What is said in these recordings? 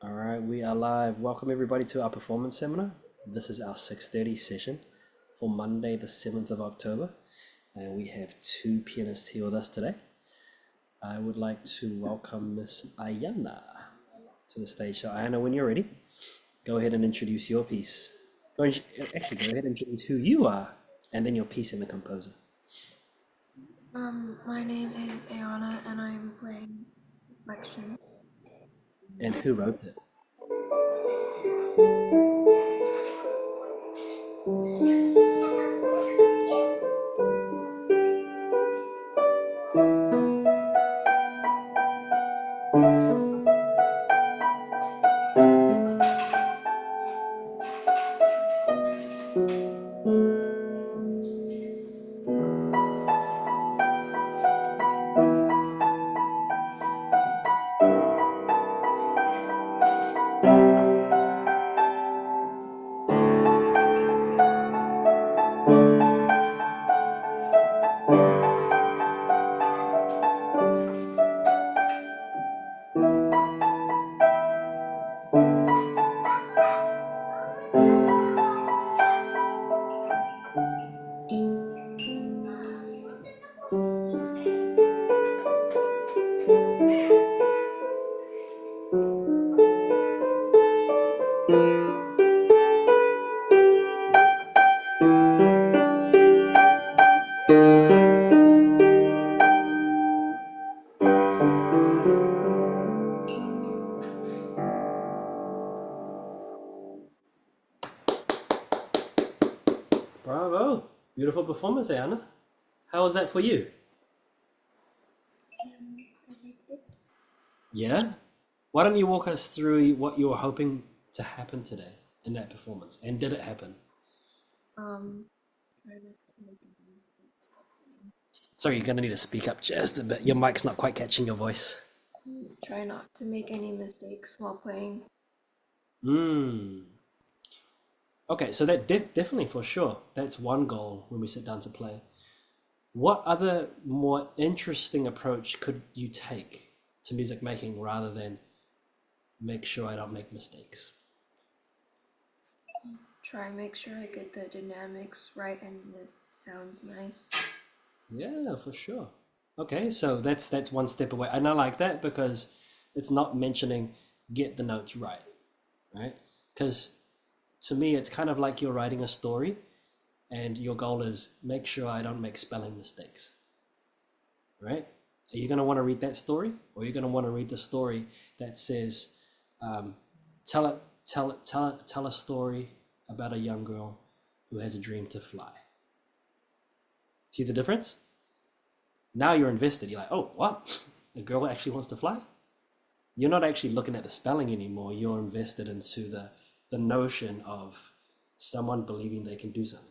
All right, we are live. Welcome everybody to our performance seminar. This is our 6:30 session for Monday, the 7th of October, and we have two pianists here with us today. I would like to welcome Miss Ayana to the stage. So Ayana, when you're ready, go ahead and introduce your piece. Actually, go ahead and introduce who you are, and then your piece and the composer. My name is Ayana and I'm playing Reflections. And who wrote it? Bravo! Beautiful performance, Ayana. How was that for you? Yeah? Why don't you walk us through what you were hoping to happen today in that performance? And did it happen? Um, try not to make any Sorry, you're going to need to speak up just a bit. Your mic's not quite catching your voice. try not to make any mistakes while playing. Mm. Okay, so that definitely for sure. That's one goal when we sit down to play. What other more interesting approach could you take to music making rather than make sure I don't make mistakes? Try and make sure I get the dynamics right and it sounds nice. Yeah, for sure. Okay, so that's one step away. And I like that because it's not mentioning get the notes right? Because to me, it's kind of like you're writing a story and your goal is make sure I don't make spelling mistakes, right? Are you going to want to read that story, or are you going to want to read the story that says, um, tell a story about a young girl who has a dream to fly? See the difference? Now you're invested. You're like, oh, what? A girl actually wants to fly? You're not actually looking at the spelling anymore. You're invested into the notion of someone believing they can do something.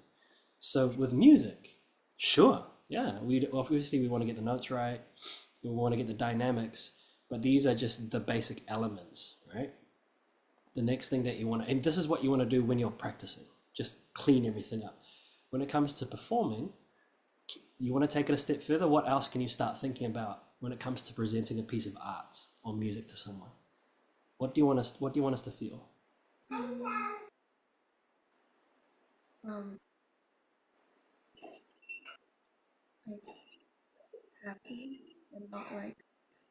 So with music, sure, yeah, we obviously we want to get the notes right, we want to get the dynamics, but these are just the basic elements, right? The next thing that you want to, and this is what you want to do when you're practicing, just clean everything up. When it comes to performing, you want to take it a step further. What else can you start thinking about when it comes to presenting a piece of art or music to someone? What do you want us to feel? Um, like happy and not like,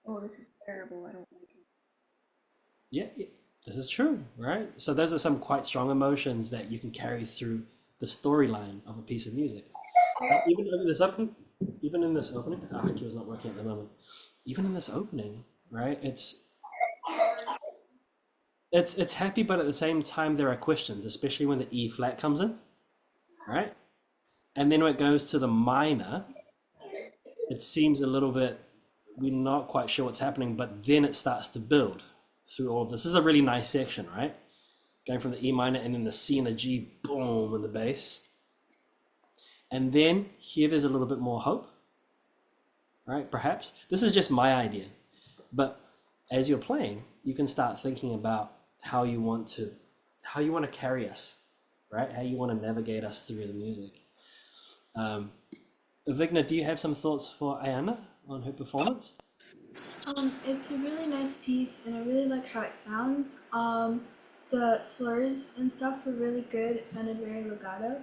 oh, this is terrible. I don't like it. Yeah, this is true, right? So those are some quite strong emotions that you can carry through the storyline of a piece of music. Even in this opening, Keyboard's not working at the moment. Even in this opening, right? It's happy, but at the same time there are questions, especially when the E flat comes in, right? And then when it goes to the minor, it seems a little bit we're not quite sure what's happening, but then it starts to build through all of this. This is a really nice section, right? Going from the E minor and then the C and the G, boom, in the bass. And then here there's a little bit more hope, right? Perhaps. This is just my idea. But as you're playing, you can start thinking about how you want to carry us, right? How you want to navigate us through the music. Vigna, do you have some thoughts for Ayana on her performance? It's a really nice piece, and I really like how it sounds. The slurs and stuff were really good. It sounded very legato.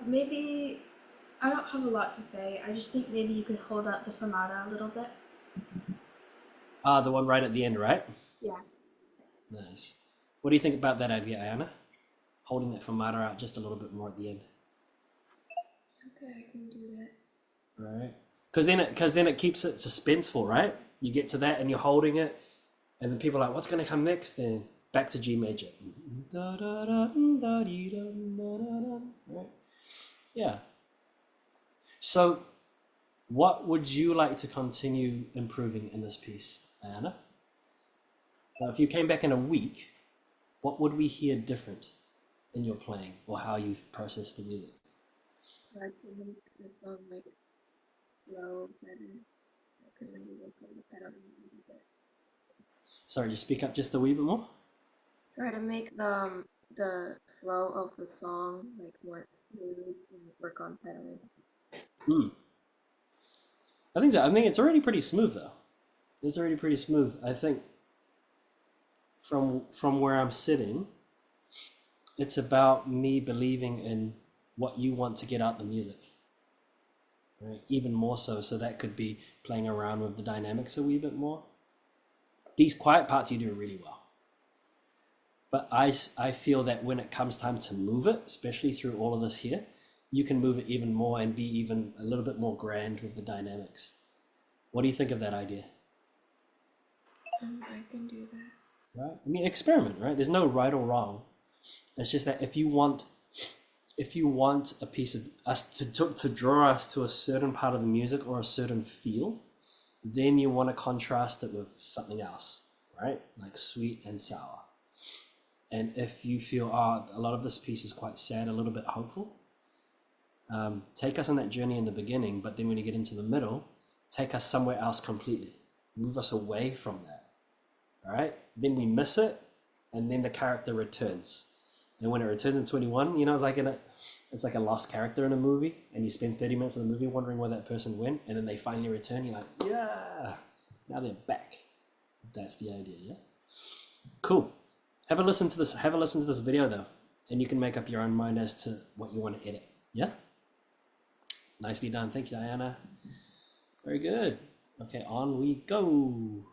Maybe I don't have a lot to say. I just think maybe you could hold out the fermata a little bit. Ah, the one right at the end, right? Yeah. Nice. What do you think about that idea, Ayana? Holding that fermata out just a little bit more at the end, Okay, I can do that. right? Because then it keeps it suspenseful, right? You get to that and you're holding it, and then people are like, "What's going to come next?" Then back to G major. Da, da, da, da, dee, da, da, da, da. Right? Yeah. So, what would you like to continue improving in this piece, Ayana? Now, if you came back in a week, what would we hear different in your playing or how you process the music? Try to make the song like flow better. I could really work on the pedaling a little bit. Sorry, just speak up just a wee bit more. Try to make the flow of the song like more smooth and work on pedaling. Hmm. I think it's already pretty smooth though. It's already pretty smooth. I think from where I'm sitting, it's about me believing in what you want to get out the music, right? Even more so. So that could be playing around with the dynamics a wee bit more. These quiet parts you do really well, but I feel that when it comes time to move it, especially through all of this here, you can move it even more and be even a little bit more grand with the dynamics. What do you think of that idea? I can do that. Right? I mean, experiment, right? There's no right or wrong. It's just that if you want a piece of us to draw us to a certain part of the music or a certain feel, then you want to contrast it with something else, right? Like sweet and sour. And if you feel, a lot of this piece is quite sad, a little bit hopeful, take us on that journey in the beginning, but then when you get into the middle, take us somewhere else completely. Move us away from that. All right? Then we miss it, and then the character returns. And when it returns in 21, it's like a lost character in a movie, and you spend 30 minutes of the movie wondering where that person went, and then they finally return. You're like, yeah, now they're back. That's the idea, yeah. Cool. Have a listen to this. Have a listen to this video though, and you can make up your own mind as to what you want to edit. Yeah. Nicely done. Thank you, Diana. Very good. Okay, on we go.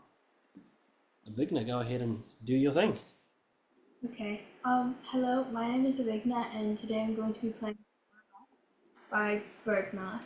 Vigna, go ahead and do your thing. Okay. Hello, my name is Avigna, and today I'm going to be playing by Bergna.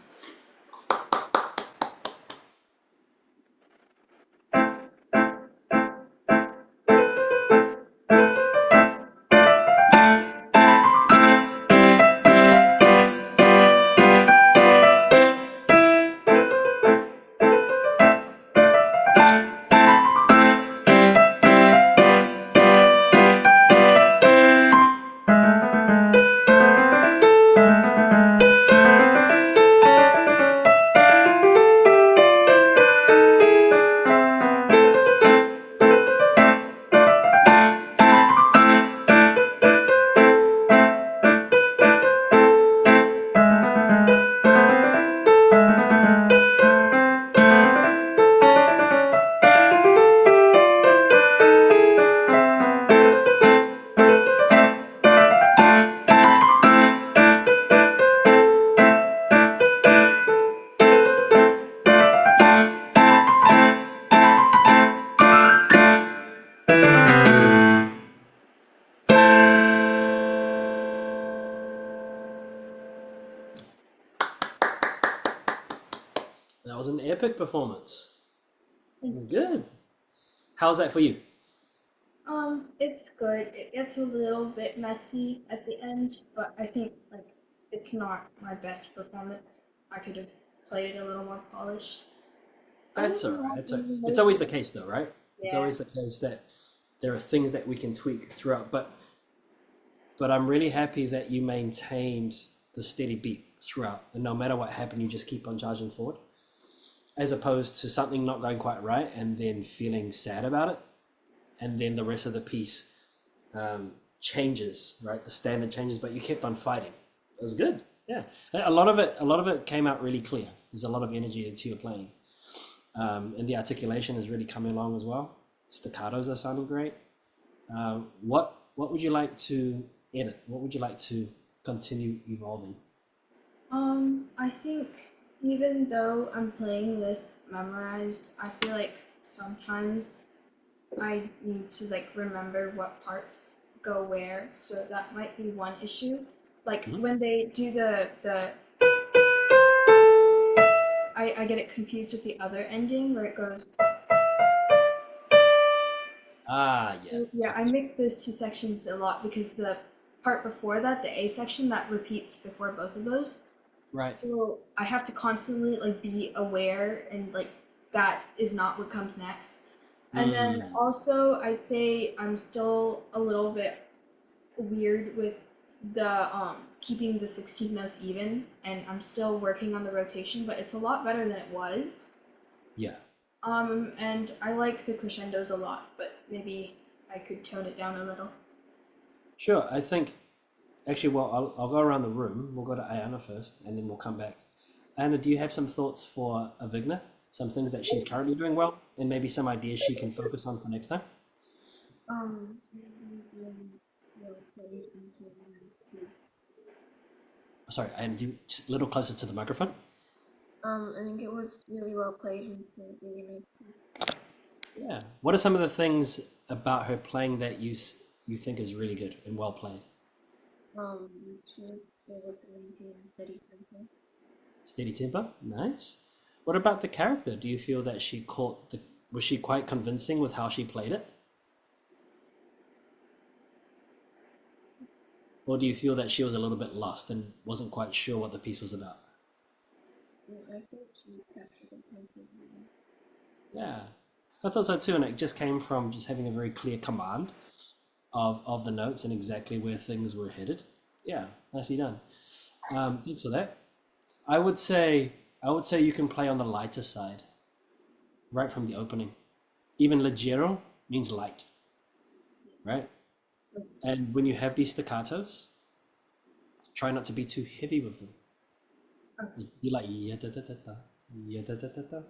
That was an epic performance. It was good. How's that for you? It's good. It gets a little bit messy at the end, but I think like it's not my best performance. I could have played it a little more polished. Other That's all than right. that, It's always the case, though, right? It's yeah. always the case that there are things that we can tweak throughout. But I'm really happy that you maintained the steady beat throughout, and no matter what happened, you just keep on charging forward, as opposed to something not going quite right and then feeling sad about it, and then the rest of the piece changes, right? The standard changes, but you kept on fighting. It was good. Yeah, a lot of it came out really clear. There's a lot of energy into your playing. And the articulation is really coming along as well. Staccatos are sounding great. What would you like to edit? What would you like to continue evolving? I think even though I'm playing this memorized, I feel like sometimes I need to like remember what parts go where, so that might be one issue. Like Mhm. when they do the I get it confused with the other ending where it goes. Ah, yeah. Yeah, I mix those two sections a lot because the part before that, the A section, that repeats before both of those. Right. So I have to constantly like be aware and like that is not what comes next. And then Mm, also I'd say I'm still a little bit weird with the keeping the 16 notes even, and I'm still working on the rotation, but it's a lot better than it was. yeah. And I like the crescendos a lot, but maybe I could tone it down a little. Sure. I think actually, well, I'll go around the room. We'll go to Ayana first, and then we'll come back. Anna, do you have some thoughts for Avigna? Some things that she's currently doing well, and maybe some ideas she can focus on for next time? It was really well played and so nice too. Sorry, and just a little closer to the microphone. I think it was really well played and so really nice piece. Yeah. What are some of the things about her playing that you think is really good and well played? She was able to maintain a steady tempo. Steady tempo, nice. What about the character? Do you feel that she caught the? Was she quite convincing with how she played it, or do you feel that she was a little bit lost and wasn't quite sure what the piece was about? I think she captured the tempo really well. Yeah, I thought so too, and it just came from just having a very clear command of the notes and exactly where things were headed. Yeah, nicely done. Thanks for that. I would say you can play on the lighter side right from the opening. Even leggero means light, right? And when you have these staccatos, try not to be too heavy with them. Be like yeah da da da da, yeah da da da da,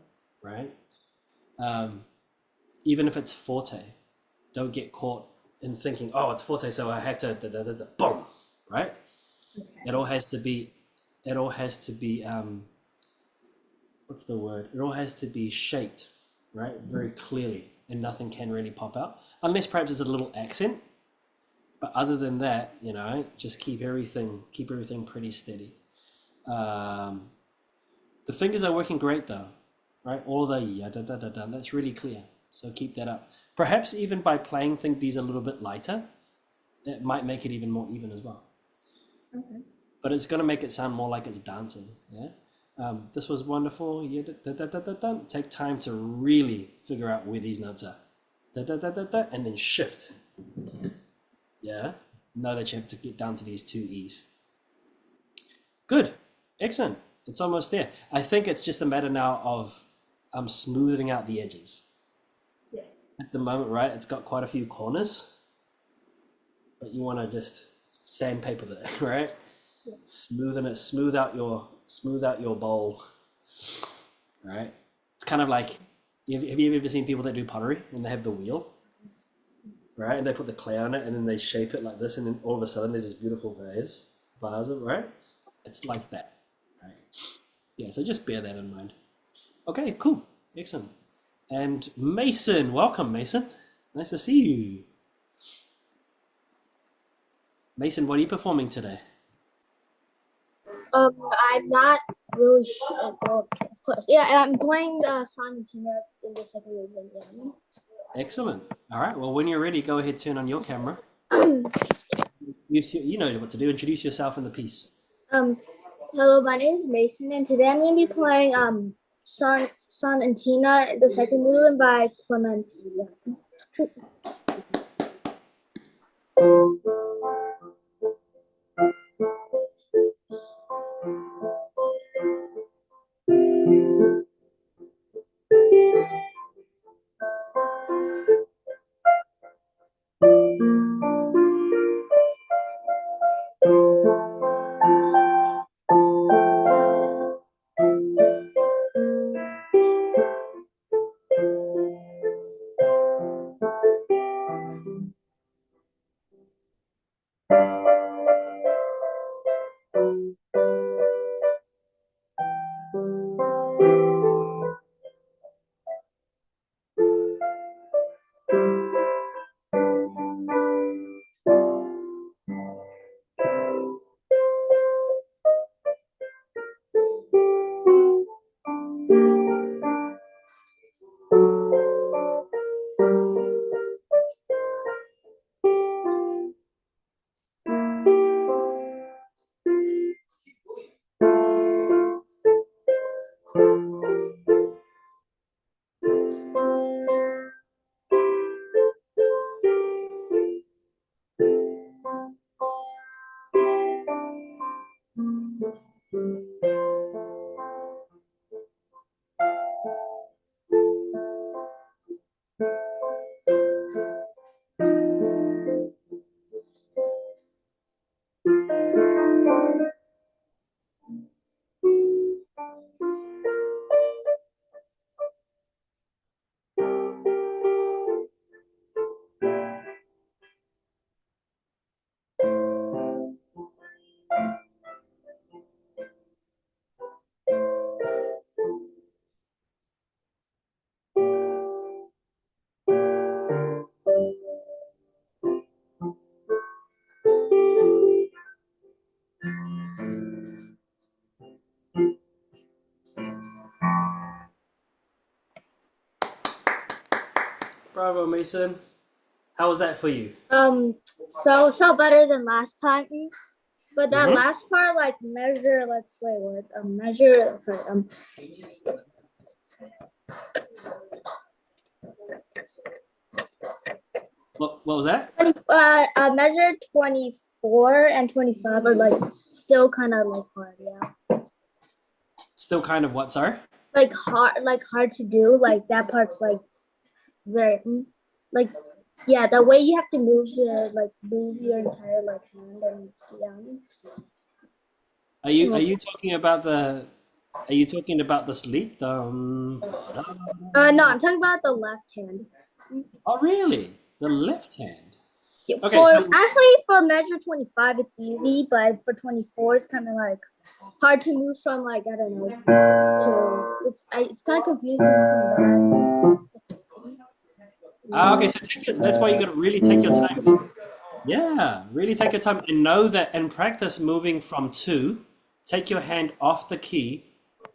right? Um, Even if it's forte, don't get caught in thinking, oh, it's forte, so I have to da da da da, boom, right? It Okay. all has to be, it all has to be, what's the word? It all has to be shaped, right, very clearly, and nothing can really pop out, unless perhaps it's a little accent. But other than that, just keep everything pretty steady. Um, the fingers are working great though, right? All the yeah da da da da. That's really clear. So keep that up. Perhaps even by playing these a little bit lighter, it might make it even more even as well. Okay. But it's going to make it sound more like it's dancing. Yeah. This was wonderful. Yeah, da, da, da, da, da. Take time to really figure out where these notes are. Da, da, da, da, da, and then shift. Yeah. Know that you have to get down to these two E's. Good. Excellent. It's almost there. I think it's just a matter now of smoothing out the edges. Yes. At the moment, right, it's got quite a few corners, but you want to just sandpaper that, right? Yeah. Smooth out your bowl, right? It's kind of like, have you ever seen people that do pottery and they have the wheel, right? And they put the clay on it and then they shape it like this, and then all of a sudden there's this beautiful vase, right? It's like that, right? Yeah, so just bear that in mind. Okay, cool, excellent. And Mason, welcome, Mason. Nice to see you. Mason, what are you performing today? I'm not really sure. Well, of course, yeah. I'm playing Simon Tina in the second movement. Excellent. All right. Well, when you're ready, go ahead, turn on your camera. Yeah. You know what to do. Introduce yourself in the piece. Hello, my name is Mason, and today I'm gonna be playing Son and Tina, the second movement by Clementi. Bravo, Mason. How was that for you? So it felt better than last time. But that Mhm. last part, like measure, let's wait, what? Measure, sorry, What was that? measure 24 and 25 are like still kind of like hard, yeah. Still kind of what, sorry? Like hard to do. Like that part's like very, like, yeah, the way you have to move your entire like hand and yeah. Are you talking about the sleep? No, I'm talking about the left hand. Oh, really? The left hand. Yeah, Okay, for so actually for measure 25 it's easy, but for 24 it's kind of like hard to move from like I don't know to it's kind of confusing to okay, so that's why you got to really take your time. Yeah, really take your time and know that and practice moving from 2. Take your hand off the key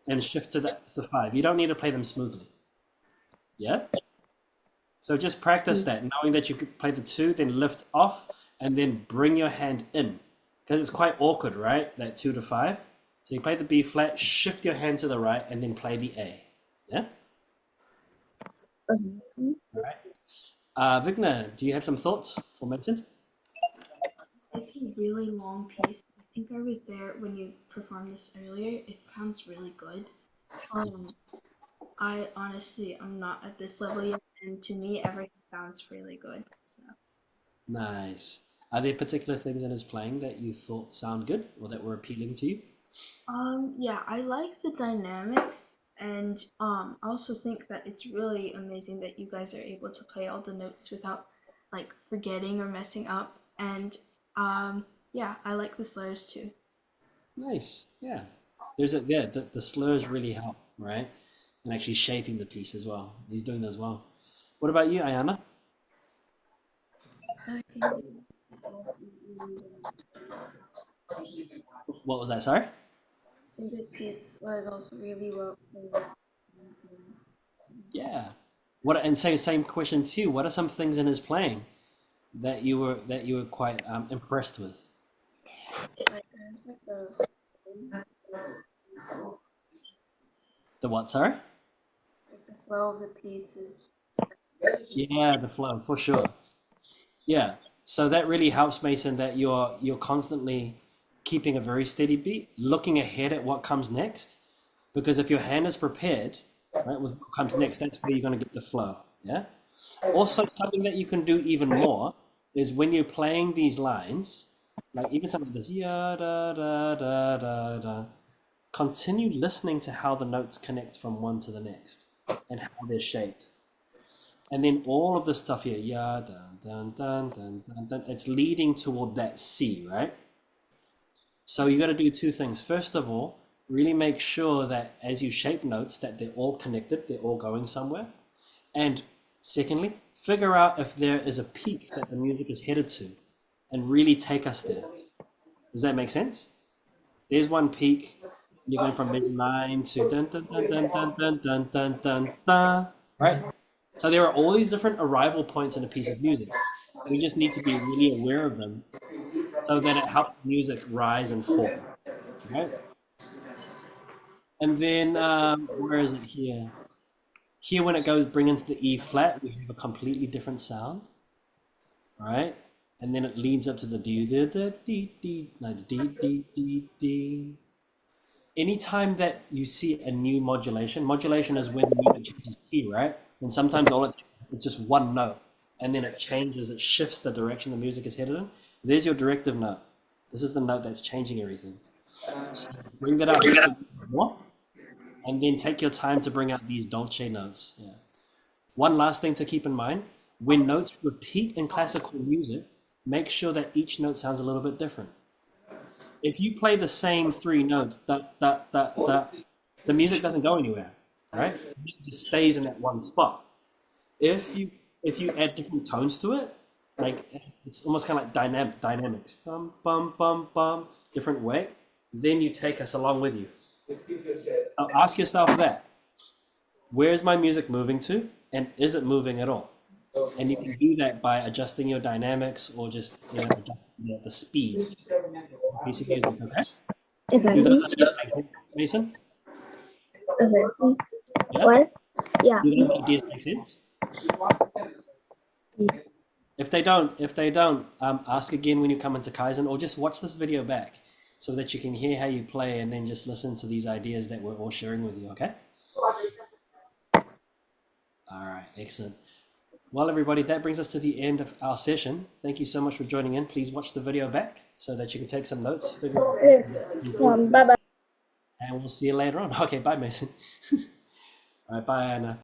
and shift to the 5. You don't need to play them smoothly. Yeah? So just practice that, knowing that you could play the 2, then lift off, and then bring your hand in. Because it's quite awkward, right? That 2 to 5. So you play the B flat, shift your hand to the right, and then play the A. Yeah? All right. Vigna, do you have some thoughts for Minton? It's a really long piece. I think I was there when you performed this earlier. It sounds really good. I honestly am not at this level yet, and to me, everything sounds really good. So. Nice. Are there particular things in his playing that you thought sound good or that were appealing to you? Yeah, I like the dynamics, and I also think that it's really amazing that you guys are able to play all the notes without like forgetting or messing up. And yeah, I like the slurs too. Nice. Yeah. The slurs really help, right? And actually shaping the piece as well. He's doing those well. What about you, Ayana? What was that? Sorry. And this piece was also really well played. Yeah. What and same question too. What are some things in his playing that you were quite impressed with? Like there's like The what? Sorry. the flow of the pieces. Yeah, the flow for sure. Yeah. So that really helps, Mason, that you're constantly keeping a very steady beat, looking ahead at what comes next. Because if your hand is prepared, right, with what comes next, that's where you're going to get the flow. Yeah. Also, something that you can do even more is when you're playing these lines, like even something like this, ya da da da da da. Continue listening to how the notes connect from one to the next and how they're shaped. And then all of this stuff here, ya dun dun dun dun dun dun, it's leading toward that C, right? So you got to do 2 things. First of all, really make sure that as you shape notes that they're all connected, they're all going somewhere. And secondly, figure out if there is a peak that the music is headed to and really take us there. Does that make sense? There's one peak. You're going from mid-9 to dun dun dun dun dun dun dun dun dun dun, right? So there are all these different arrival points in a piece of music. We just need to be really aware of them so that it helps music rise and fall, right? And then, where is it here? Here, when it goes, bring into the E flat, we have a completely different sound, right? And then it leads up to the D, like D, D, D, D. Anytime that you see a new modulation is when the music changes key, right? And sometimes it's just one note, and then it changes, it shifts the direction the music is headed in. There's your directive note. This is the note that's changing everything. So bring that up just a bit more, and then take your time to bring out these dolce notes. Yeah. One last thing to keep in mind, when notes repeat in classical music, make sure that each note sounds a little bit different. If you play the same 3 notes, da, da, da, da, the music doesn't go anywhere, right? It just stays in that one spot. If you add different tones to it, like it's almost kind of like dynamics, bum bum bum bum, different way, then you take us along with you. Now ask yourself that: where is my music moving to, and is it moving at all? And you can do that by adjusting your dynamics or just adjusting the speed. Piece of music, okay? Okay. Do those make sense, Mason? Okay. Yeah? What? Yeah. Do those ideas make sense? If they don't, ask again when you come into Kaizen, or just watch this video back so that you can hear how you play and then just listen to these ideas that we're all sharing with you, okay? All right, excellent. Well, everybody, that brings us to the end of our session. Thank you so much for joining in. Please watch the video back so that you can take some notes. Bye bye. And we'll see you later on. Okay, bye, Mason. All right, bye, Anna.